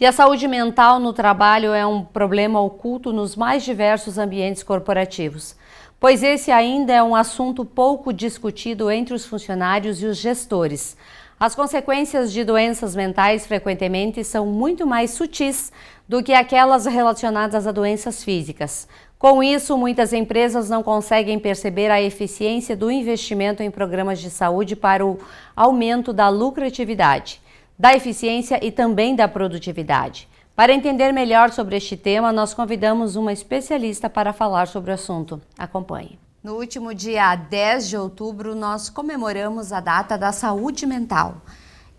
E a saúde mental no trabalho é um problema oculto nos mais diversos ambientes corporativos, pois esse ainda é um assunto pouco discutido entre os funcionários e os gestores. As consequências de doenças mentais frequentemente são muito mais sutis do que aquelas relacionadas a doenças físicas. Com isso, muitas empresas não conseguem perceber a eficiência do investimento em programas de saúde para o aumento da lucratividade, da eficiência e também da produtividade. Para entender melhor sobre este tema, nós convidamos uma especialista para falar sobre o assunto. Acompanhe. No último dia 10 de outubro, nós comemoramos a data da saúde mental.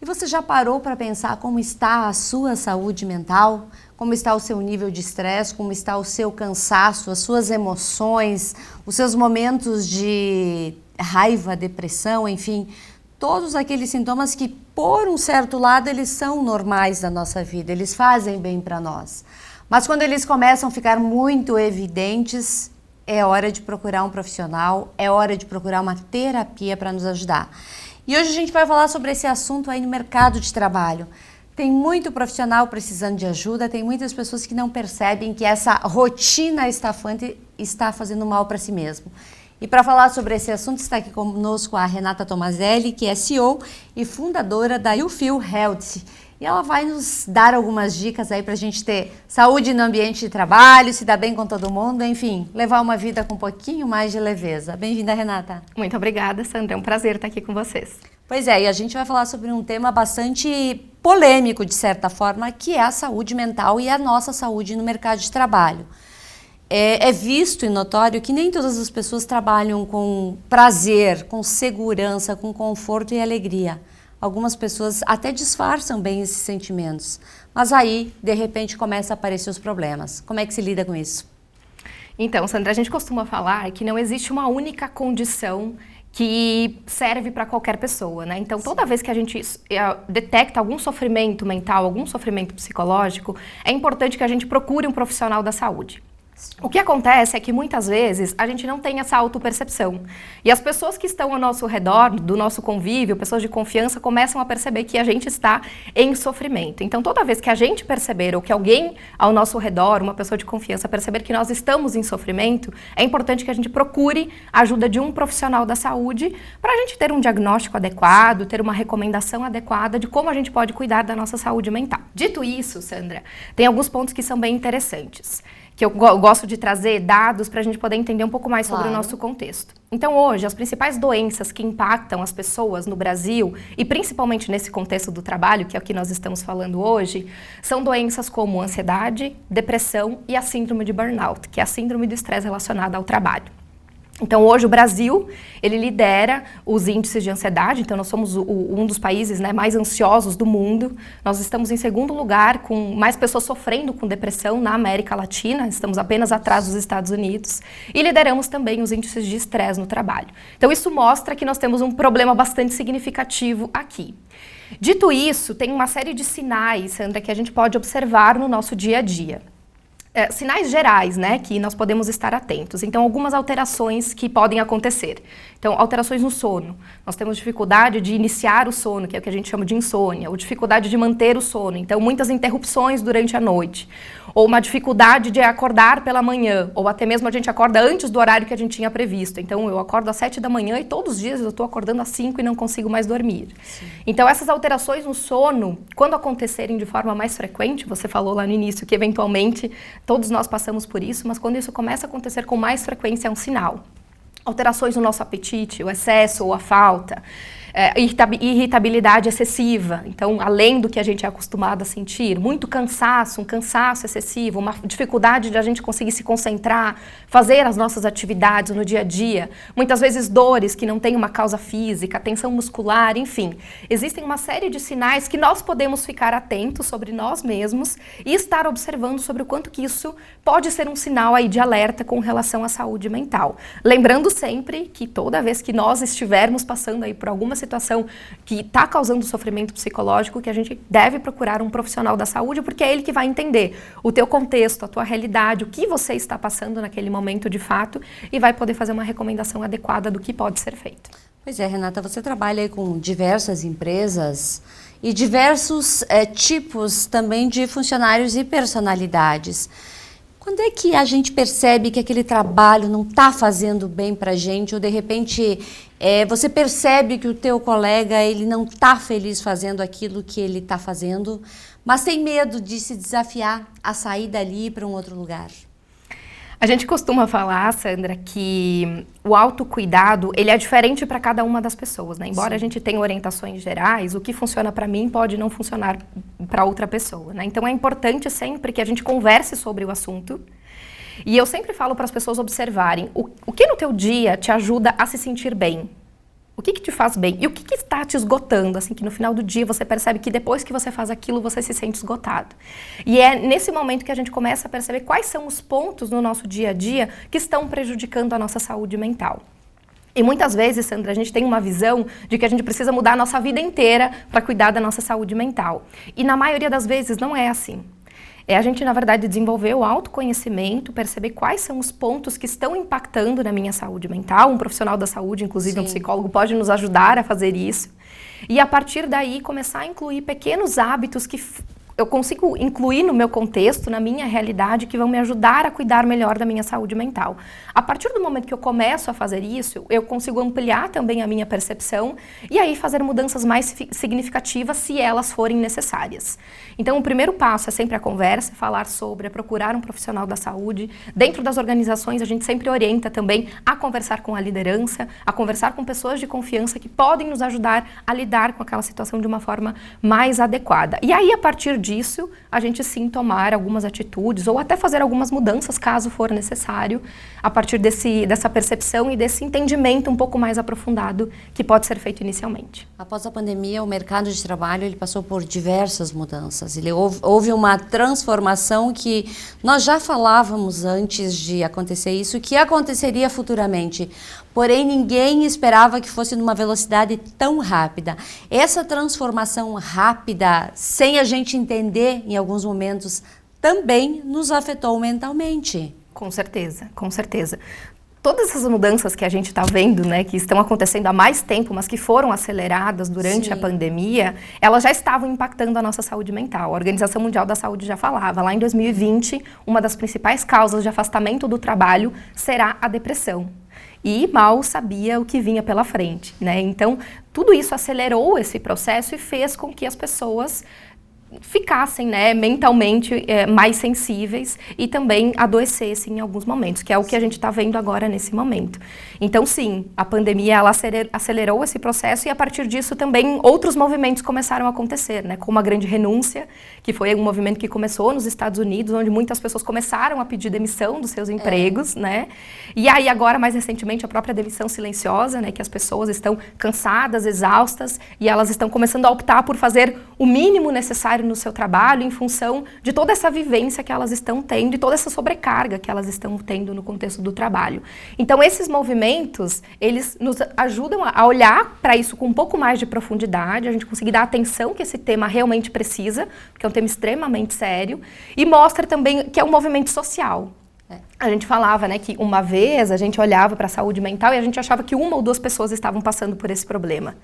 E você já parou para pensar como está a sua saúde mental? Como está o seu nível de estresse? Como está o seu cansaço, as suas emoções, os seus momentos de raiva, depressão, enfim, todos aqueles sintomas que, por um certo lado, eles são normais da nossa vida, eles fazem bem para nós. Mas quando eles começam a ficar muito evidentes, é hora de procurar um profissional, é hora de procurar uma terapia para nos ajudar. E hoje a gente vai falar sobre esse assunto aí no mercado de trabalho. Tem muito profissional precisando de ajuda, tem muitas pessoas que não percebem que essa rotina estafante está fazendo mal para si mesmo. E para falar sobre esse assunto está aqui conosco a Renata Tomazelli, que é CEO e fundadora da You Feel Health. E ela vai nos dar algumas dicas aí para a gente ter saúde no ambiente de trabalho, se dar bem com todo mundo, enfim, levar uma vida com um pouquinho mais de leveza. Bem-vinda, Renata. Muito obrigada, Sandra. É um prazer estar aqui com vocês. Pois é, e a gente vai falar sobre um tema bastante polêmico, de certa forma, que é a saúde mental e a nossa saúde no mercado de trabalho. É visto e notório que nem todas as pessoas trabalham com prazer, com segurança, com conforto e alegria. Algumas pessoas até disfarçam bem esses sentimentos, mas aí, de repente, começam a aparecer os problemas. Como é que se lida com isso? Então, Sandra, a gente costuma falar que não existe uma única condição que serve para qualquer pessoa, né? Então, toda vez que a gente detecta algum sofrimento mental, algum sofrimento psicológico, é importante que a gente procure um profissional da saúde. O que acontece é que muitas vezes a gente não tem essa autopercepção. E as pessoas que estão ao nosso redor, do nosso convívio, pessoas de confiança, começam a perceber que a gente está em sofrimento. Então, toda vez que a gente perceber, ou que alguém ao nosso redor, uma pessoa de confiança, perceber que nós estamos em sofrimento, é importante que a gente procure a ajuda de um profissional da saúde para a gente ter um diagnóstico adequado, ter uma recomendação adequada de como a gente pode cuidar da nossa saúde mental. Dito isso, Sandra, tem alguns pontos que são bem interessantes, que eu gosto de trazer dados para a gente poder entender um pouco mais sobre o nosso contexto. Então, hoje, as principais doenças que impactam as pessoas no Brasil, e principalmente nesse contexto do trabalho, que é o que nós estamos falando hoje, são doenças como ansiedade, depressão e a síndrome de burnout, que é a síndrome do estresse relacionada ao trabalho. Então, hoje, o Brasil, ele lidera os índices de ansiedade, então nós somos um dos países, né, mais ansiosos do mundo. Nós estamos em segundo lugar, com mais pessoas sofrendo com depressão na América Latina, estamos apenas atrás dos Estados Unidos, e lideramos também os índices de estresse no trabalho. Então, isso mostra que nós temos um problema bastante significativo aqui. Dito isso, tem uma série de sinais, Sandra, que a gente pode observar no nosso dia a dia. Sinais gerais, né, que nós podemos estar atentos. Então, algumas alterações que podem acontecer. Então, alterações no sono. Nós temos dificuldade de iniciar o sono, que é o que a gente chama de insônia, ou dificuldade de manter o sono. Então, muitas interrupções durante a noite. Ou uma dificuldade de acordar pela manhã, ou até mesmo a gente acorda antes do horário que a gente tinha previsto. Então, eu acordo às 7 da manhã e todos os dias eu estou acordando às 5 e não consigo mais dormir. Sim. Então, essas alterações no sono, quando acontecerem de forma mais frequente, você falou lá no início que eventualmente todos nós passamos por isso, mas quando isso começa a acontecer com mais frequência é um sinal. Alterações no nosso apetite, o excesso ou a falta. Irritabilidade excessiva, então além do que a gente é acostumado a sentir, muito cansaço, um cansaço excessivo, uma dificuldade de a gente conseguir se concentrar, fazer as nossas atividades no dia a dia, muitas vezes dores que não têm uma causa física, tensão muscular, enfim. Existem uma série de sinais que nós podemos ficar atentos sobre nós mesmos e estar observando sobre o quanto que isso pode ser um sinal aí de alerta com relação à saúde mental. Lembrando sempre que toda vez que nós estivermos passando aí por alguma situação que está causando sofrimento psicológico, que a gente deve procurar um profissional da saúde, porque é ele que vai entender o teu contexto, a tua realidade, o que você está passando naquele momento de fato e vai poder fazer uma recomendação adequada do que pode ser feito. Pois é, Renata, você trabalha aí com diversas empresas e diversos tipos também de funcionários e personalidades. Quando é que a gente percebe que aquele trabalho não está fazendo bem para a gente, ou de repente você percebe que o teu colega ele não está feliz fazendo aquilo que ele está fazendo, mas tem medo de se desafiar a sair dali para um outro lugar? A gente costuma falar, Sandra, que o autocuidado, ele é diferente para cada uma das pessoas, né? Embora a gente tenha orientações gerais, o que funciona para mim pode não funcionar para outra pessoa, né? Então é importante sempre que a gente converse sobre o assunto. E eu sempre falo para as pessoas observarem o que no teu dia te ajuda a se sentir bem. O que te faz bem? E o que está te esgotando? Assim, que no final do dia você percebe que depois que você faz aquilo, você se sente esgotado. E é nesse momento que a gente começa a perceber quais são os pontos no nosso dia a dia que estão prejudicando a nossa saúde mental. E muitas vezes, Sandra, a gente tem uma visão de que a gente precisa mudar a nossa vida inteira para cuidar da nossa saúde mental. E na maioria das vezes não é assim. É a gente, na verdade, desenvolver o autoconhecimento, perceber quais são os pontos que estão impactando na minha saúde mental. Um profissional da saúde, inclusive um psicólogo, pode nos ajudar a fazer isso. E a partir daí começar a incluir pequenos hábitos que eu consigo incluir no meu contexto, na minha realidade, que vão me ajudar a cuidar melhor da minha saúde mental. A partir do momento que eu começo a fazer isso, eu consigo ampliar também a minha percepção e aí fazer mudanças mais significativas se elas forem necessárias. Então, o primeiro passo é sempre a conversa, falar sobre, procurar um profissional da saúde. Dentro das organizações, a gente sempre orienta também a conversar com a liderança, a conversar com pessoas de confiança que podem nos ajudar a lidar com aquela situação de uma forma mais adequada. E aí, a partir disso, a gente sim tomar algumas atitudes ou até fazer algumas mudanças, caso for necessário, a partir dessa percepção e desse entendimento um pouco mais aprofundado que pode ser feito inicialmente. Após a pandemia, o mercado de trabalho ele passou por diversas mudanças. Houve uma transformação que nós já falávamos antes de acontecer isso, que aconteceria futuramente. Porém, ninguém esperava que fosse numa velocidade tão rápida. Essa transformação rápida, sem a gente entender em alguns momentos, também nos afetou mentalmente. Com certeza, com certeza. Todas essas mudanças que a gente está vendo, né, que estão acontecendo há mais tempo, mas que foram aceleradas durante a pandemia, elas já estavam impactando a nossa saúde mental. A Organização Mundial da Saúde já falava, lá em 2020, uma das principais causas de afastamento do trabalho será a depressão. E mal sabia o que vinha pela frente, né? Então, tudo isso acelerou esse processo e fez com que as pessoas ficassem, né, mentalmente mais sensíveis e também adoecessem em alguns momentos, que é o que a gente está vendo agora nesse momento. Então, sim, a pandemia ela acelerou esse processo e a partir disso também outros movimentos começaram a acontecer, né, como a grande renúncia, que foi um movimento que começou nos Estados Unidos, onde muitas pessoas começaram a pedir demissão dos seus empregos, né, e aí agora, mais recentemente, a própria demissão silenciosa, né, que as pessoas estão cansadas, exaustas e elas estão começando a optar por fazer o mínimo necessário no seu trabalho em função de toda essa vivência que elas estão tendo e toda essa sobrecarga que elas estão tendo no contexto do trabalho. Então, esses movimentos, eles nos ajudam a olhar para isso com um pouco mais de profundidade, a gente conseguir dar a atenção que esse tema realmente precisa, porque é um tema extremamente sério, e mostra também que é um movimento social. A gente falava, né, que uma vez a gente olhava para a saúde mental e a gente achava que uma ou duas pessoas estavam passando por esse problema.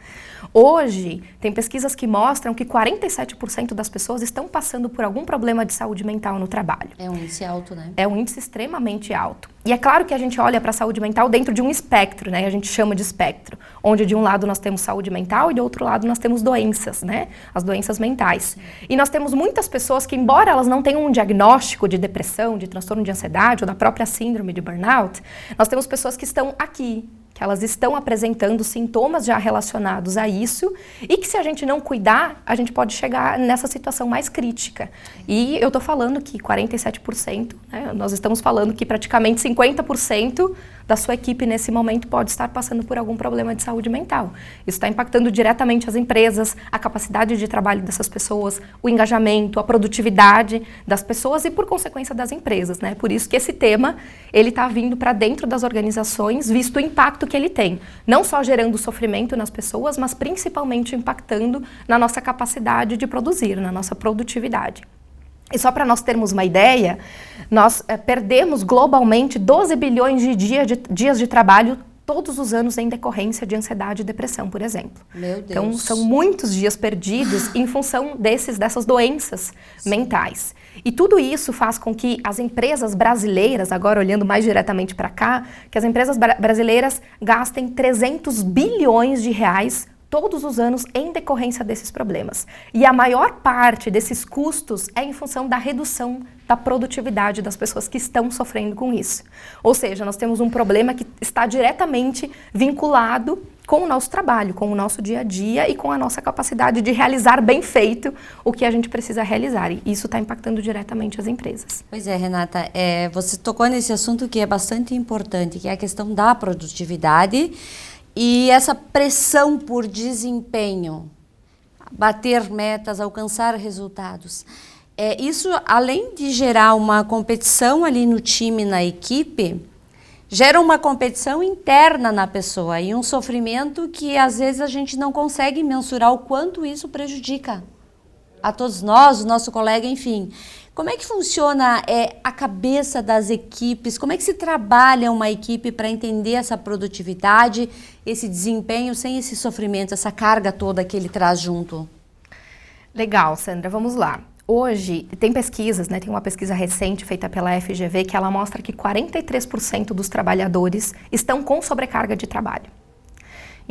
Hoje, tem pesquisas que mostram que 47% das pessoas estão passando por algum problema de saúde mental no trabalho. É um índice alto, né? É um índice extremamente alto. E é claro que a gente olha para a saúde mental dentro de um espectro, né? A gente chama de espectro, onde de um lado nós temos saúde mental e do outro lado nós temos doenças, né? As doenças mentais. E nós temos muitas pessoas que, embora elas não tenham um diagnóstico de depressão, de transtorno de ansiedade ou da própria síndrome de burnout, nós temos pessoas que estão aqui, que elas estão apresentando sintomas já relacionados a isso e que se a gente não cuidar, a gente pode chegar nessa situação mais crítica. E eu estou falando que 47%, né, nós estamos falando que praticamente 50% da sua equipe nesse momento pode estar passando por algum problema de saúde mental. Isso está impactando diretamente as empresas, a capacidade de trabalho dessas pessoas, o engajamento, a produtividade das pessoas e, por consequência, das empresas, né? Por isso que esse tema, ele está vindo para dentro das organizações, visto o impacto que ele tem. Não só gerando sofrimento nas pessoas, mas principalmente impactando na nossa capacidade de produzir, na nossa produtividade. E só para nós termos uma ideia, nós perdemos globalmente 12 bilhões de dias de trabalho todos os anos em decorrência de ansiedade e depressão, por exemplo. Meu Deus. Então, são muitos dias perdidos em função dessas doenças mentais. E tudo isso faz com que as empresas brasileiras, agora olhando mais diretamente para cá, que as empresas brasileiras gastem 300 bilhões de reais todos os anos em decorrência desses problemas. E a maior parte desses custos é em função da redução da produtividade das pessoas que estão sofrendo com isso. Ou seja, nós temos um problema que está diretamente vinculado com o nosso trabalho, com o nosso dia a dia e com a nossa capacidade de realizar bem feito o que a gente precisa realizar. E isso está impactando diretamente as empresas. Pois é, Renata, você tocou nesse assunto que é bastante importante, que é a questão da produtividade e essa pressão por desempenho, bater metas, alcançar resultados. Isso, além de gerar uma competição ali no time, na equipe, gera uma competição interna na pessoa e um sofrimento que às vezes a gente não consegue mensurar o quanto isso prejudica a todos nós, o nosso colega, enfim. Como é que funciona a cabeça das equipes? Como é que se trabalha uma equipe para entender essa produtividade, esse desempenho sem esse sofrimento, essa carga toda que ele traz junto? Legal, Sandra, vamos lá. Hoje, tem pesquisas, né? Tem uma pesquisa recente feita pela FGV que ela mostra que 43% dos trabalhadores estão com sobrecarga de trabalho.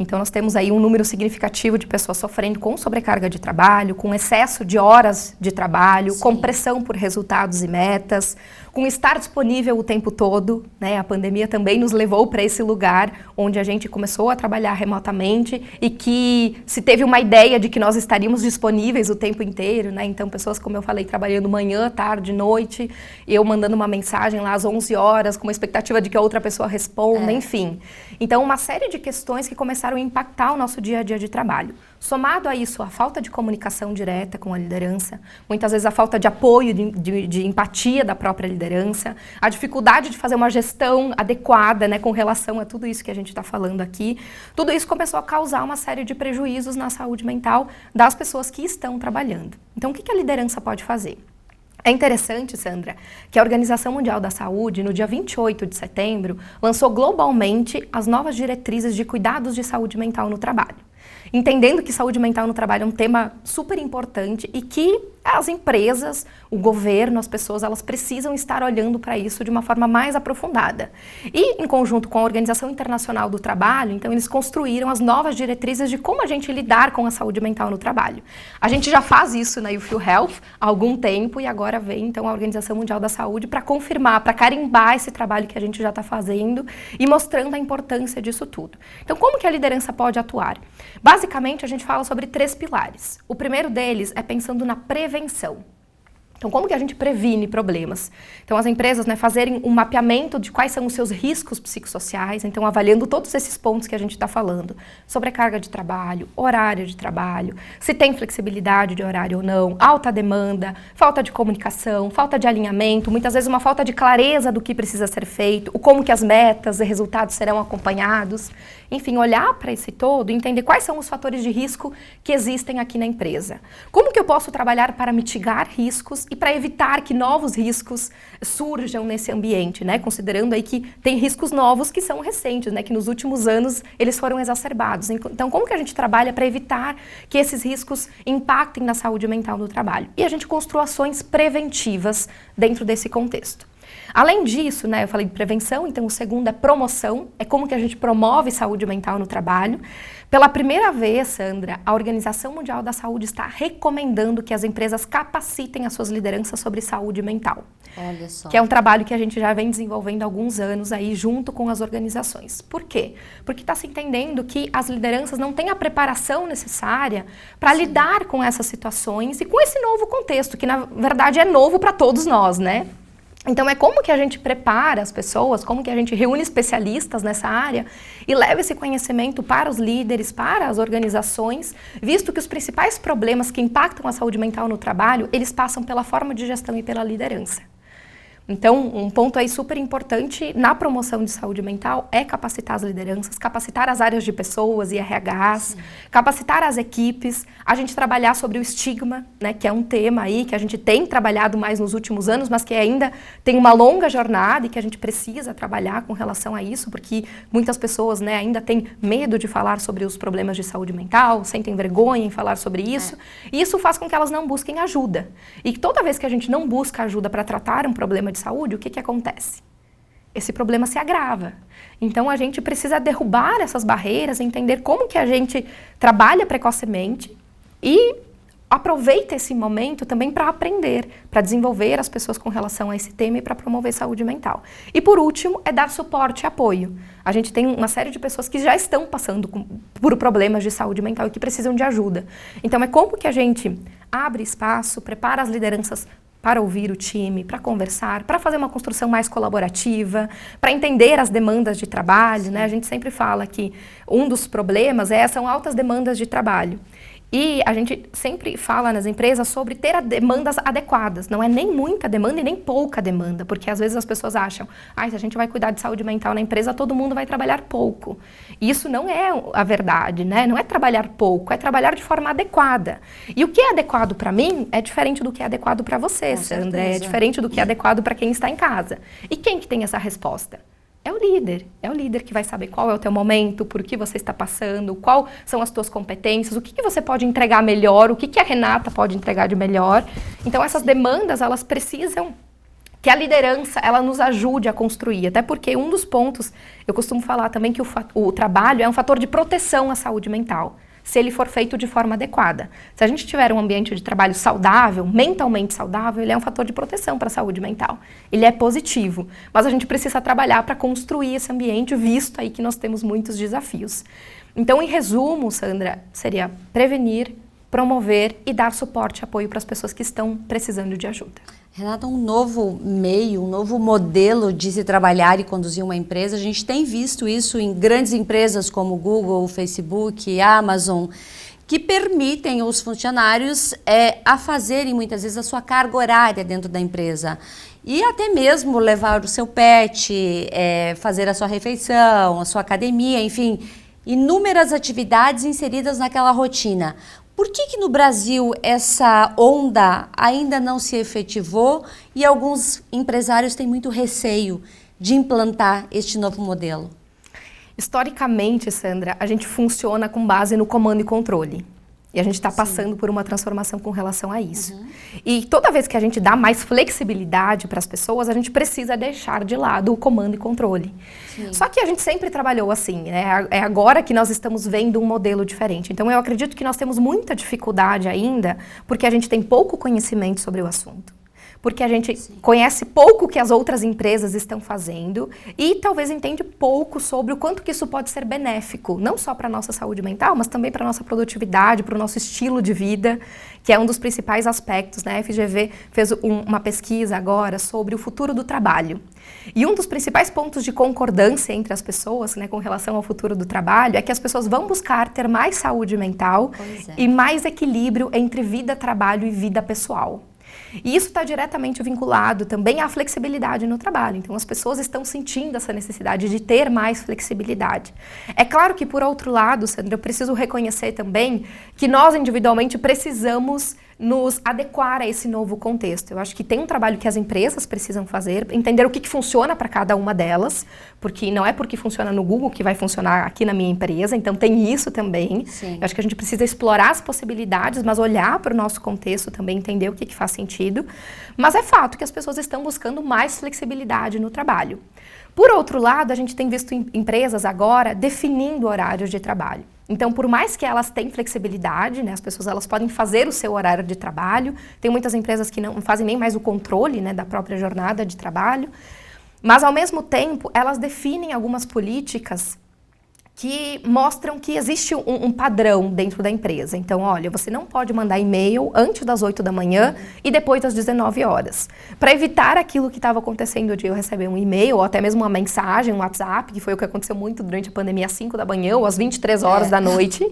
Então, nós temos aí um número significativo de pessoas sofrendo com sobrecarga de trabalho, com excesso de horas de trabalho, com pressão por resultados e metas, com estar disponível o tempo todo, né? A pandemia também nos levou para esse lugar onde a gente começou a trabalhar remotamente e que se teve uma ideia de que nós estaríamos disponíveis o tempo inteiro, né? Então, pessoas, como eu falei, trabalhando manhã, tarde, noite, eu mandando uma mensagem lá às 11 horas, com uma expectativa de que a outra pessoa responda, enfim. Então, uma série de questões que começaram a impactar o nosso dia a dia de trabalho. Somado a isso, a falta de comunicação direta com a liderança, muitas vezes a falta de apoio, de empatia da própria liderança, a dificuldade de fazer uma gestão adequada, né, com relação a tudo isso que a gente está falando aqui, tudo isso começou a causar uma série de prejuízos na saúde mental das pessoas que estão trabalhando. Então, o que a liderança pode fazer? É interessante, Sandra, que a Organização Mundial da Saúde, no dia 28 de setembro, lançou globalmente as novas diretrizes de cuidados de saúde mental no trabalho. Entendendo que saúde mental no trabalho é um tema super importante e que as empresas, o governo, as pessoas, elas precisam estar olhando para isso de uma forma mais aprofundada. E, em conjunto com a Organização Internacional do Trabalho, então, eles construíram as novas diretrizes de como a gente lidar com a saúde mental no trabalho. A gente já faz isso na YouFeel Health há algum tempo e agora vem, então, a Organização Mundial da Saúde para confirmar, para carimbar esse trabalho que a gente já está fazendo e mostrando a importância disso tudo. Então, como que a liderança pode atuar? Basicamente, a gente fala sobre 3 pilares. O primeiro deles é pensando na prevenção. Então, como que a gente previne problemas? Então, as empresas, né, fazerem um mapeamento de quais são os seus riscos psicossociais, então, avaliando todos esses pontos que a gente está falando. Sobrecarga de trabalho, horário de trabalho, se tem flexibilidade de horário ou não, alta demanda, falta de comunicação, falta de alinhamento, muitas vezes uma falta de clareza do que precisa ser feito, o como que as metas e resultados serão acompanhados. Enfim, olhar para esse todo e entender quais são os fatores de risco que existem aqui na empresa. Como que eu posso trabalhar para mitigar riscos e para evitar que novos riscos surjam nesse ambiente, né? Considerando aí que tem riscos novos que são recentes, né? Que nos últimos anos eles foram exacerbados. Então, como que a gente trabalha para evitar que esses riscos impactem na saúde mental do trabalho? E a gente construa ações preventivas dentro desse contexto. Além disso, né, eu falei de prevenção, então o segundo é promoção, é como que a gente promove saúde mental no trabalho. Pela primeira vez, Sandra, a Organização Mundial da Saúde está recomendando que as empresas capacitem as suas lideranças sobre saúde mental. Olha só. Que é um trabalho que a gente já vem desenvolvendo há alguns anos aí junto com as organizações. Por quê? Porque está se entendendo que as lideranças não têm a preparação necessária para lidar com essas situações e com esse novo contexto, que na verdade é novo para todos nós, né? Então, é como que a gente prepara as pessoas, como que a gente reúne especialistas nessa área e leva esse conhecimento para os líderes, para as organizações, visto que os principais problemas que impactam a saúde mental no trabalho, eles passam pela forma de gestão e pela liderança. Então, um ponto aí super importante na promoção de saúde mental é capacitar as lideranças, capacitar as áreas de pessoas e RHs, capacitar as equipes, a gente trabalhar sobre o estigma, né, que é um tema aí que a gente tem trabalhado mais nos últimos anos, mas que ainda tem uma longa jornada e que a gente precisa trabalhar com relação a isso, porque muitas pessoas, né, ainda têm medo de falar sobre os problemas de saúde mental, sentem vergonha em falar sobre isso, e isso faz com que elas não busquem ajuda. E toda vez que a gente não busca ajuda para tratar um problema de saúde, o que acontece? Esse problema se agrava. Então, a gente precisa derrubar essas barreiras, entender como que a gente trabalha precocemente e aproveita esse momento também para aprender, para desenvolver as pessoas com relação a esse tema e para promover saúde mental. E, por último, é dar suporte e apoio. A gente tem uma série de pessoas que já estão passando por problemas de saúde mental e que precisam de ajuda. Então, é como que a gente abre espaço, prepara as lideranças para ouvir o time, para conversar, para fazer uma construção mais colaborativa, para entender as demandas de trabalho, né? A gente sempre fala que um dos problemas são altas demandas de trabalho. E a gente sempre fala nas empresas sobre ter demandas adequadas. Não é nem muita demanda e nem pouca demanda, porque às vezes as pessoas acham, se a gente vai cuidar de saúde mental na empresa, todo mundo vai trabalhar pouco. E isso não é a verdade, né? Não é trabalhar pouco, é trabalhar de forma adequada. E o que é adequado para mim é diferente do que é adequado para você, Sandra. É diferente do que é adequado para quem está em casa. E quem que tem essa resposta? É o líder que vai saber qual é o teu momento, por que você está passando, quais são as tuas competências, o que você pode entregar melhor, o que a Renata pode entregar de melhor. Então, essas demandas, elas precisam que a liderança, ela nos ajude a construir. Até porque um dos pontos, eu costumo falar também que o trabalho é um fator de proteção à saúde mental, se ele for feito de forma adequada. Se a gente tiver um ambiente de trabalho saudável, mentalmente saudável, ele é um fator de proteção para a saúde mental. Ele é positivo, mas a gente precisa trabalhar para construir esse ambiente, visto aí que nós temos muitos desafios. Então, em resumo, Sandra, seria prevenir, promover e dar suporte e apoio para as pessoas que estão precisando de ajuda. Renata, um novo meio, um novo modelo de se trabalhar e conduzir uma empresa. A gente tem visto isso em grandes empresas como Google, Facebook, Amazon, que permitem os funcionários a fazerem muitas vezes a sua carga horária dentro da empresa. E até mesmo levar o seu pet, fazer a sua refeição, a sua academia, enfim, inúmeras atividades inseridas naquela rotina. Por que no Brasil essa onda ainda não se efetivou e alguns empresários têm muito receio de implantar este novo modelo? Historicamente, Sandra, a gente funciona com base no comando e controle. E a gente está passando por uma transformação com relação a isso. E toda vez que a gente dá mais flexibilidade para as pessoas, a gente precisa deixar de lado o comando e controle. Só que a gente sempre trabalhou assim, né? É agora que nós estamos vendo um modelo diferente. Então, eu acredito que nós temos muita dificuldade ainda, porque a gente tem pouco conhecimento sobre o assunto. Porque a gente conhece pouco o que as outras empresas estão fazendo e talvez entende pouco sobre o quanto que isso pode ser benéfico, não só para a nossa saúde mental, mas também para a nossa produtividade, para o nosso estilo de vida, que é um dos principais aspectos, né? A FGV fez uma pesquisa agora sobre o futuro do trabalho. E um dos principais pontos de concordância entre as pessoas, né, com relação ao futuro do trabalho, é que as pessoas vão buscar ter mais saúde mental e mais equilíbrio entre vida, trabalho e vida pessoal. E isso está diretamente vinculado também à flexibilidade no trabalho. Então, as pessoas estão sentindo essa necessidade de ter mais flexibilidade. É claro que, por outro lado, Sandra, eu preciso reconhecer também que nós, individualmente, precisamos nos adequar a esse novo contexto. Eu acho que tem um trabalho que as empresas precisam fazer, entender o que funciona para cada uma delas, porque não é porque funciona no Google que vai funcionar aqui na minha empresa, então tem isso também. Eu acho que a gente precisa explorar as possibilidades, mas olhar para o nosso contexto também, entender o que faz sentido. Mas é fato que as pessoas estão buscando mais flexibilidade no trabalho. Por outro lado, a gente tem visto empresas agora definindo horários de trabalho. Então, por mais que elas tenham flexibilidade, né, as pessoas elas podem fazer o seu horário de trabalho, tem muitas empresas que não fazem nem mais o controle, né, da própria jornada de trabalho, mas ao mesmo tempo elas definem algumas políticas que mostram que existe um padrão dentro da empresa. Então, olha, você não pode mandar e-mail antes das 8 da manhã e depois das 19 horas. Para evitar aquilo que estava acontecendo de eu receber um e-mail ou até mesmo uma mensagem, um WhatsApp, que foi o que aconteceu muito durante a pandemia às 5 da manhã ou às 23 horas da noite.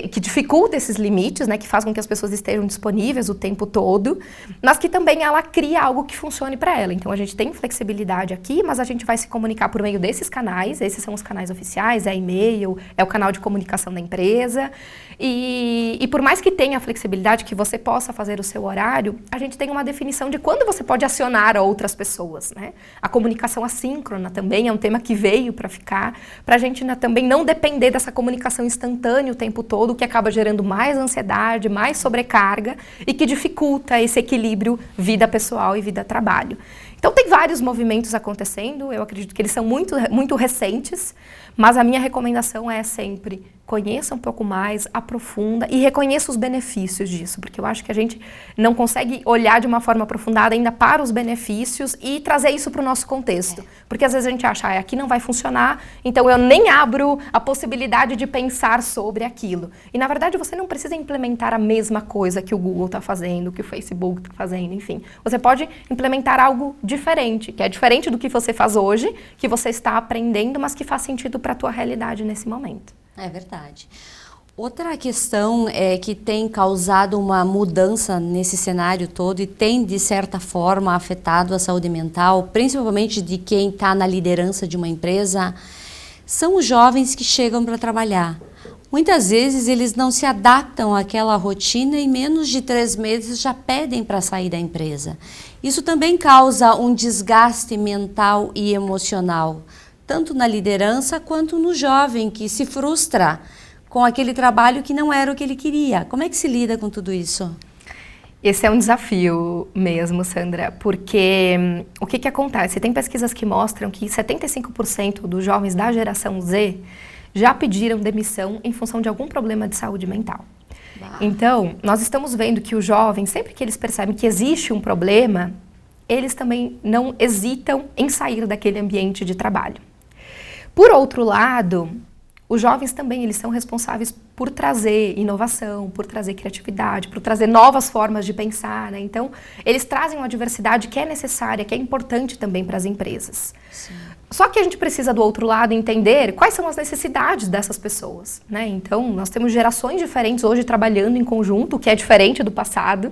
que dificulta esses limites, né, que faz com que as pessoas estejam disponíveis o tempo todo, mas que também ela cria algo que funcione para ela. Então a gente tem flexibilidade aqui, mas a gente vai se comunicar por meio desses canais, esses são os canais oficiais, é e-mail, é o canal de comunicação da empresa, e por mais que tenha a flexibilidade que você possa fazer o seu horário, a gente tem uma definição de quando você pode acionar outras pessoas, né? A comunicação assíncrona também é um tema que veio para ficar, para a gente também não depender dessa comunicação instantânea o tempo todo, que acaba gerando mais ansiedade, mais sobrecarga e que dificulta esse equilíbrio vida pessoal e vida trabalho. Então tem vários movimentos acontecendo, eu acredito que eles são muito recentes, mas a minha recomendação é sempre conheça um pouco mais, aprofunda e reconheça os benefícios disso, porque eu acho que a gente não consegue olhar de uma forma aprofundada ainda para os benefícios e trazer isso para o nosso contexto. Porque às vezes a gente acha, aqui não vai funcionar, então eu nem abro a possibilidade de pensar sobre aquilo. E na verdade você não precisa implementar a mesma coisa que o Google está fazendo, que o Facebook está fazendo, enfim. Você pode implementar algo diferente, que é diferente do que você faz hoje, que você está aprendendo, mas que faz sentido para a tua realidade nesse momento. É verdade. Outra questão que tem causado uma mudança nesse cenário todo e tem, de certa forma, afetado a saúde mental, principalmente de quem está na liderança de uma empresa, são os jovens que chegam para trabalhar. Muitas vezes eles não se adaptam àquela rotina e em menos de 3 meses já pedem para sair da empresa. Isso também causa um desgaste mental e emocional, tanto na liderança quanto no jovem que se frustra com aquele trabalho que não era o que ele queria. Como é que se lida com tudo isso? Esse é um desafio mesmo, Sandra, porque o que acontece? Tem pesquisas que mostram que 75% dos jovens da geração Z já pediram demissão em função de algum problema de saúde mental. Então, nós estamos vendo que os jovens, sempre que eles percebem que existe um problema, eles também não hesitam em sair daquele ambiente de trabalho. Por outro lado, os jovens também eles são responsáveis por trazer inovação, por trazer criatividade, por trazer novas formas de pensar, né? Então, eles trazem uma diversidade que é necessária, que é importante também para as empresas. Sim. Só que a gente precisa, do outro lado, entender quais são as necessidades dessas pessoas, né? Então, nós temos gerações diferentes hoje trabalhando em conjunto, que é diferente do passado.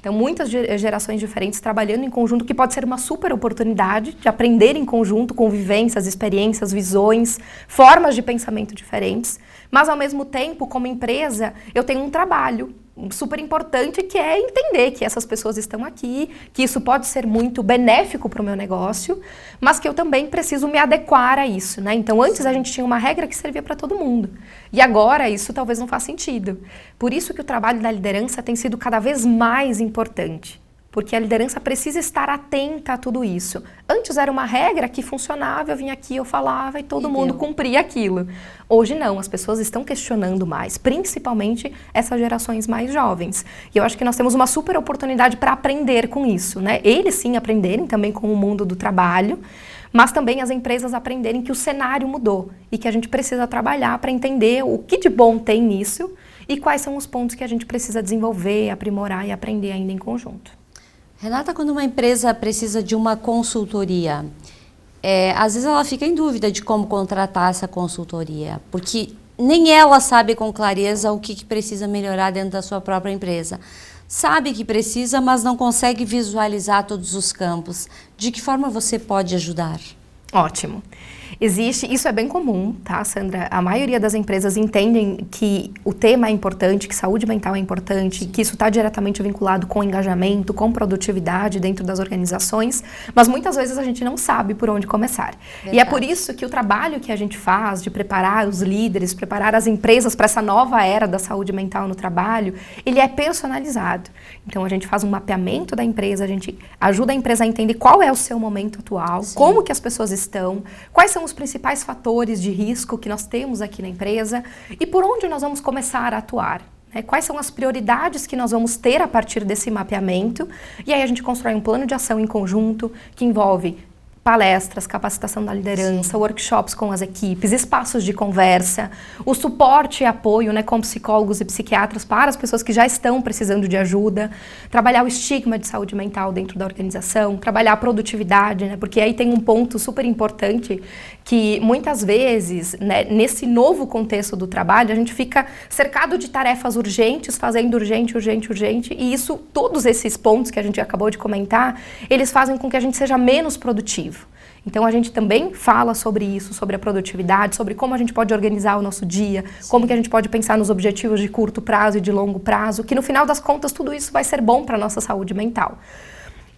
Então, muitas gerações diferentes trabalhando em conjunto, que pode ser uma super oportunidade de aprender em conjunto, convivências, experiências, visões, formas de pensamento diferentes. Mas, ao mesmo tempo, como empresa, eu tenho um trabalho super importante que é entender que essas pessoas estão aqui, que isso pode ser muito benéfico para o meu negócio, mas que eu também preciso me adequar a isso, né? Então, antes a gente tinha uma regra que servia para todo mundo. E agora isso talvez não faça sentido. Por isso que o trabalho da liderança tem sido cada vez mais importante. Porque a liderança precisa estar atenta a tudo isso. Antes era uma regra que funcionava, eu vinha aqui, eu falava e todo mundo cumpria aquilo. Hoje não, as pessoas estão questionando mais, principalmente essas gerações mais jovens. E eu acho que nós temos uma super oportunidade para aprender com isso, né? Eles sim aprenderem também com o mundo do trabalho, mas também as empresas aprenderem que o cenário mudou e que a gente precisa trabalhar para entender o que de bom tem nisso e quais são os pontos que a gente precisa desenvolver, aprimorar e aprender ainda em conjunto. Renata, quando uma empresa precisa de uma consultoria, às vezes ela fica em dúvida de como contratar essa consultoria, porque nem ela sabe com clareza o que precisa melhorar dentro da sua própria empresa. Sabe que precisa, mas não consegue visualizar todos os campos. De que forma você pode ajudar? Ótimo. Isso é bem comum, tá, Sandra? A maioria das empresas entendem que o tema é importante, que saúde mental é importante, que isso está diretamente vinculado com engajamento, com produtividade dentro das organizações, mas muitas vezes a gente não sabe por onde começar. Verdade. E é por isso que o trabalho que a gente faz de preparar os líderes, preparar as empresas para essa nova era da saúde mental no trabalho, ele é personalizado. Então a gente faz um mapeamento da empresa, a gente ajuda a empresa a entender qual é o seu momento atual, como que as pessoas estão, quais são os principais fatores de risco que nós temos aqui na empresa e por onde nós vamos começar a atuar. Né? Quais são as prioridades que nós vamos ter a partir desse mapeamento e aí a gente constrói um plano de ação em conjunto que envolve palestras, capacitação da liderança, workshops com as equipes, espaços de conversa, o suporte e apoio, né, com psicólogos e psiquiatras para as pessoas que já estão precisando de ajuda, trabalhar o estigma de saúde mental dentro da organização, trabalhar a produtividade, né, porque aí tem um ponto super importante que muitas vezes, né, nesse novo contexto do trabalho, a gente fica cercado de tarefas urgentes, fazendo urgente, e isso, todos esses pontos que a gente acabou de comentar, eles fazem com que a gente seja menos produtivo. Então a gente também fala sobre isso, sobre a produtividade, sobre como a gente pode organizar o nosso dia, como que a gente pode pensar nos objetivos de curto prazo e de longo prazo, que no final das contas tudo isso vai ser bom para a nossa saúde mental.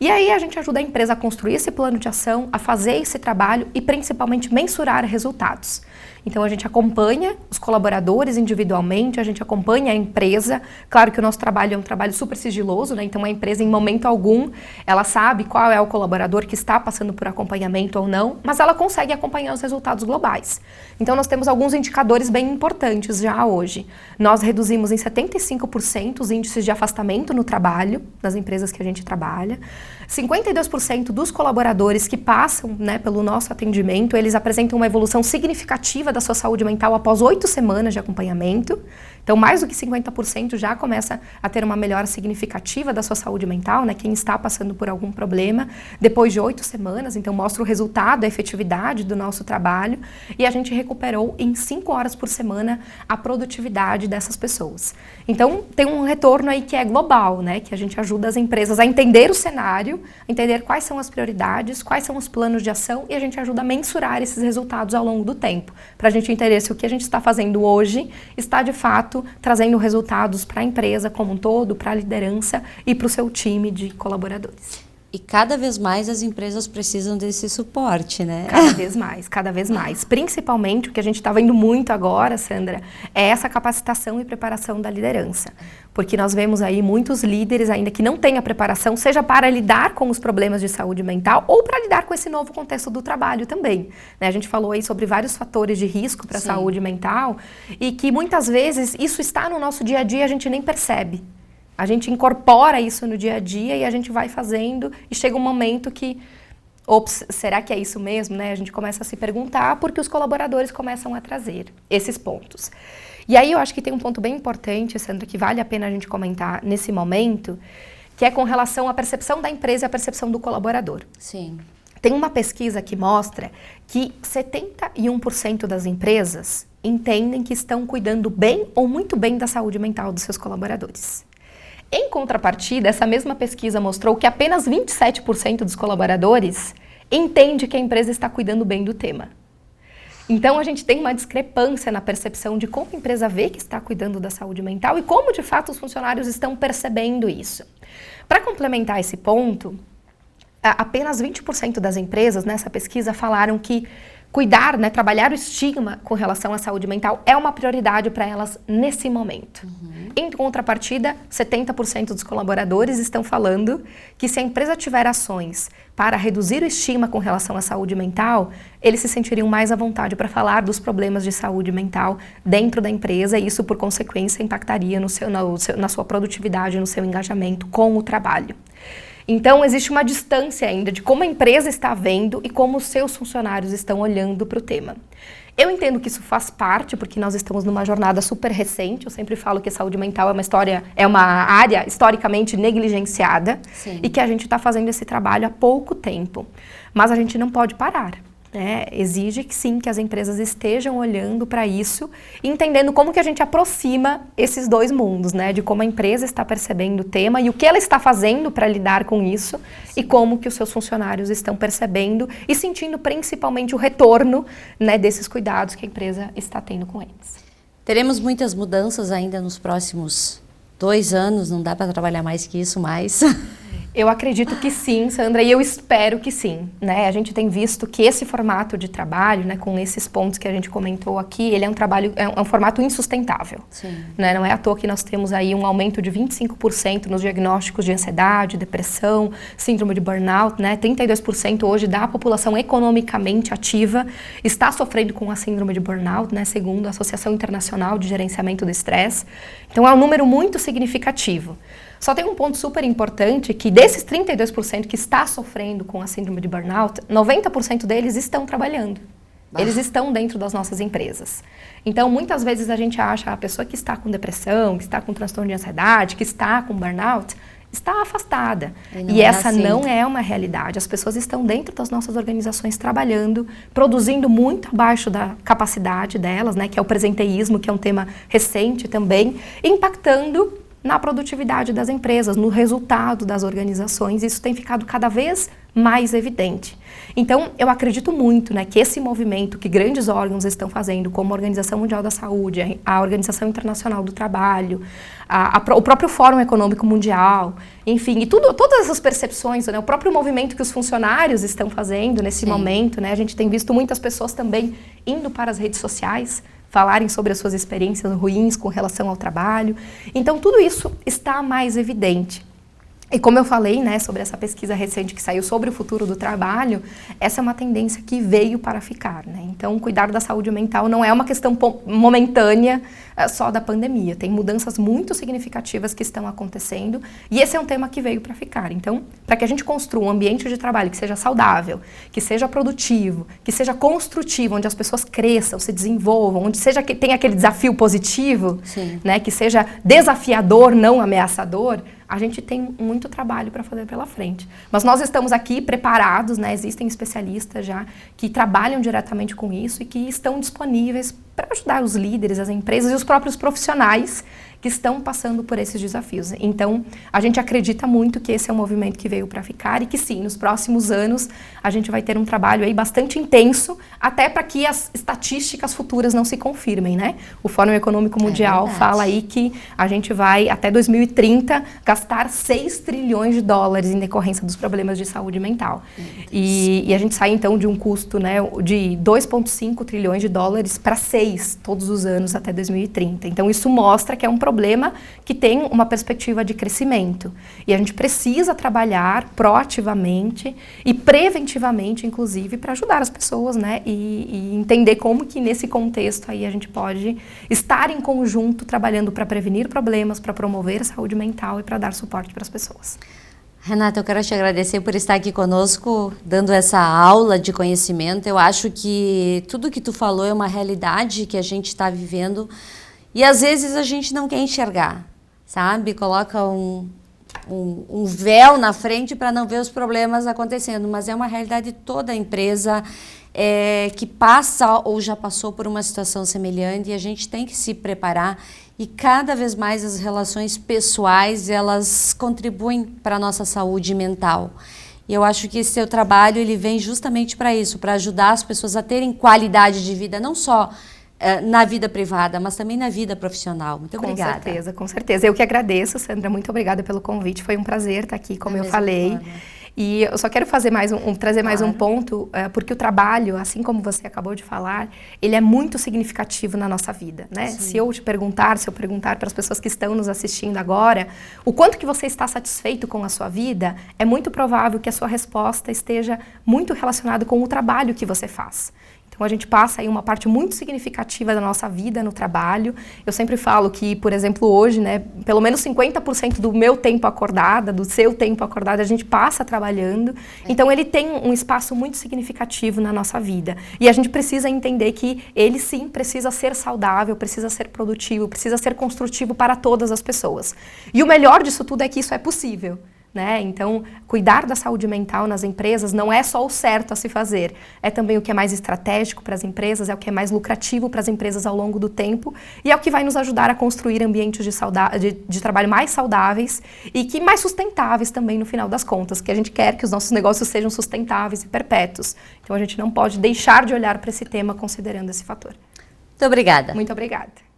E aí a gente ajuda a empresa a construir esse plano de ação, a fazer esse trabalho e principalmente mensurar resultados. Então a gente acompanha os colaboradores individualmente, a gente acompanha a empresa. Claro que o nosso trabalho é um trabalho super sigiloso, né? Então a empresa em momento algum, ela sabe qual é o colaborador que está passando por acompanhamento ou não, mas ela consegue acompanhar os resultados globais. Então nós temos alguns indicadores bem importantes já hoje. Nós reduzimos em 75% os índices de afastamento no trabalho das empresas que a gente trabalha. 52% dos colaboradores que passam, né, pelo nosso atendimento, eles apresentam uma evolução significativa da sua saúde mental após 8 semanas de acompanhamento. Então, mais do que 50% já começa a ter uma melhora significativa da sua saúde mental, né? Quem está passando por algum problema, depois de 8 semanas, então mostra o resultado, a efetividade do nosso trabalho, e a gente recuperou em 5 horas por semana a produtividade dessas pessoas. Então, tem um retorno aí que é global, né? Que a gente ajuda as empresas a entender o cenário, a entender quais são as prioridades, quais são os planos de ação, e a gente ajuda a mensurar esses resultados ao longo do tempo, para a gente entender se o que a gente está fazendo hoje está, de fato, trazendo resultados para a empresa como um todo, para a liderança e para o seu time de colaboradores. E cada vez mais as empresas precisam desse suporte, né? Cada vez mais. Principalmente o que a gente está vendo muito agora, Sandra, é essa capacitação e preparação da liderança. Porque nós vemos aí muitos líderes ainda que não têm a preparação, seja para lidar com os problemas de saúde mental ou para lidar com esse novo contexto do trabalho também. Né? A gente falou aí sobre vários fatores de risco para a saúde mental e que muitas vezes isso está no nosso dia a dia e a gente nem percebe. A gente incorpora isso no dia a dia e a gente vai fazendo e chega um momento que, ops, será que é isso mesmo? Né? A gente começa a se perguntar porque os colaboradores começam a trazer esses pontos. E aí eu acho que tem um ponto bem importante, Sandra, que vale a pena a gente comentar nesse momento, que é com relação à percepção da empresa e à percepção do colaborador. Sim. Tem uma pesquisa que mostra que 71% das empresas entendem que estão cuidando bem ou muito bem da saúde mental dos seus colaboradores. Em contrapartida, essa mesma pesquisa mostrou que apenas 27% dos colaboradores entende que a empresa está cuidando bem do tema. Então, a gente tem uma discrepância na percepção de como a empresa vê que está cuidando da saúde mental e como, de fato, os funcionários estão percebendo isso. Para complementar esse ponto, apenas 20% das empresas nessa pesquisa falaram que cuidar, né, trabalhar o estigma com relação à saúde mental é uma prioridade para elas nesse momento. Em contrapartida, 70% dos colaboradores estão falando que se a empresa tiver ações para reduzir o estigma com relação à saúde mental, eles se sentiriam mais à vontade para falar dos problemas de saúde mental dentro da empresa e isso, por consequência, impactaria na sua produtividade, no seu engajamento com o trabalho. Então, existe uma distância ainda de como a empresa está vendo e como os seus funcionários estão olhando para o tema. Eu entendo que isso faz parte, porque nós estamos numa jornada super recente. Eu sempre falo que a saúde mental é uma área historicamente negligenciada. Sim. E que a gente está fazendo esse trabalho há pouco tempo. Mas a gente não pode parar. Né? Exige que sim, que as empresas estejam olhando para isso e entendendo como que a gente aproxima esses dois mundos, né? De como a empresa está percebendo o tema e o que ela está fazendo para lidar com isso e como que os seus funcionários estão percebendo e sentindo principalmente o retorno, né, desses cuidados que a empresa está tendo com eles. Teremos muitas mudanças ainda nos próximos 2 anos, não dá para trabalhar mais que isso mais. Eu acredito que sim, Sandra, e eu espero que sim, né? A gente tem visto que esse formato de trabalho, né, com esses pontos que a gente comentou aqui, ele é um formato insustentável. Sim. Né? Não é à toa que nós temos aí um aumento de 25% nos diagnósticos de ansiedade, depressão, síndrome de burnout, né? 32% hoje da população economicamente ativa está sofrendo com a síndrome de burnout, né? Segundo a Associação Internacional de Gerenciamento do Estresse. Então é um número muito significativo. Só tem um ponto super importante, que desses 32% que está sofrendo com a síndrome de burnout, 90% deles estão trabalhando. Eles estão dentro das nossas empresas. Então, muitas vezes a gente acha a pessoa que está com depressão, que está com transtorno de ansiedade, que está com burnout, está afastada. E essa não é uma realidade. As pessoas estão dentro das nossas organizações trabalhando, produzindo muito abaixo da capacidade delas, né, que é o presenteísmo, que é um tema recente também, impactando na produtividade das empresas, no resultado das organizações. Isso tem ficado cada vez mais evidente. Então, eu acredito muito, né, que esse movimento que grandes órgãos estão fazendo, como a Organização Mundial da Saúde, a Organização Internacional do Trabalho, o próprio Fórum Econômico Mundial, enfim, e todas essas percepções, né, o próprio movimento que os funcionários estão fazendo nesse momento, né, a gente tem visto muitas pessoas também indo para as redes sociais, falarem sobre as suas experiências ruins com relação ao trabalho. Então, tudo isso está mais evidente. E como eu falei, né, sobre essa pesquisa recente que saiu sobre o futuro do trabalho, essa é uma tendência que veio para ficar, né? Então, cuidar da saúde mental não é uma questão momentânea só da pandemia. Tem mudanças muito significativas que estão acontecendo e esse é um tema que veio para ficar. Então, para que a gente construa um ambiente de trabalho que seja saudável, que seja produtivo, que seja construtivo, onde as pessoas cresçam, se desenvolvam, onde seja que tenha aquele desafio positivo, né, que seja desafiador, não ameaçador, a gente tem muito trabalho para fazer pela frente. Mas nós estamos aqui preparados, né? Existem especialistas já que trabalham diretamente com isso e que estão disponíveis para ajudar os líderes, as empresas e os próprios profissionais que estão passando por esses desafios. Então, a gente acredita muito que esse é um movimento que veio para ficar e que sim, nos próximos anos a gente vai ter um trabalho aí bastante intenso, até para que as estatísticas futuras não se confirmem, né? O Fórum Econômico Mundial fala aí que a gente vai, até 2030, gastar 6 trilhões de dólares em decorrência dos problemas de saúde mental. E a gente sai, então, de um custo, né, de 2,5 trilhões de dólares para 6 todos os anos até 2030. Então, isso mostra que é um problema que tem uma perspectiva de crescimento. E a gente precisa trabalhar proativamente e preventivamente, inclusive, para ajudar as pessoas, né? E entender como que nesse contexto aí a gente pode estar em conjunto trabalhando para prevenir problemas, para promover a saúde mental e para dar suporte para as pessoas. Renata, eu quero te agradecer por estar aqui conosco, dando essa aula de conhecimento. Eu acho que tudo que tu falou é uma realidade que a gente está vivendo. E às vezes a gente não quer enxergar, sabe? Coloca um véu na frente para não ver os problemas acontecendo, mas é uma realidade de toda a empresa que passa ou já passou por uma situação semelhante e a gente tem que se preparar e cada vez mais as relações pessoais, elas contribuem para a nossa saúde mental. E eu acho que esse seu trabalho ele vem justamente para isso, para ajudar as pessoas a terem qualidade de vida, não só na vida privada, mas também na vida profissional. Muito obrigada. Com certeza, com certeza. Eu que agradeço, Sandra, muito obrigada pelo convite. Foi um prazer estar aqui, como eu falei. E eu só quero fazer trazer mais um ponto, porque o trabalho, assim como você acabou de falar, ele é muito significativo na nossa vida, né? Se eu perguntar para as pessoas que estão nos assistindo agora, o quanto que você está satisfeito com a sua vida, é muito provável que a sua resposta esteja muito relacionada com o trabalho que você faz. Então, a gente passa aí uma parte muito significativa da nossa vida no trabalho. Eu sempre falo que, por exemplo, hoje, né, pelo menos 50% do meu tempo acordada, do seu tempo acordado, a gente passa trabalhando. Então, ele tem um espaço muito significativo na nossa vida. E a gente precisa entender que ele, sim, precisa ser saudável, precisa ser produtivo, precisa ser construtivo para todas as pessoas. E o melhor disso tudo é que isso é possível. Né? Então, cuidar da saúde mental nas empresas não é só o certo a se fazer, é também o que é mais estratégico para as empresas, é o que é mais lucrativo para as empresas ao longo do tempo e é o que vai nos ajudar a construir ambientes de trabalho mais saudáveis e que mais sustentáveis também no final das contas, que a gente quer que os nossos negócios sejam sustentáveis e perpétuos. Então, a gente não pode deixar de olhar para esse tema considerando esse fator. Muito obrigada. Muito obrigada.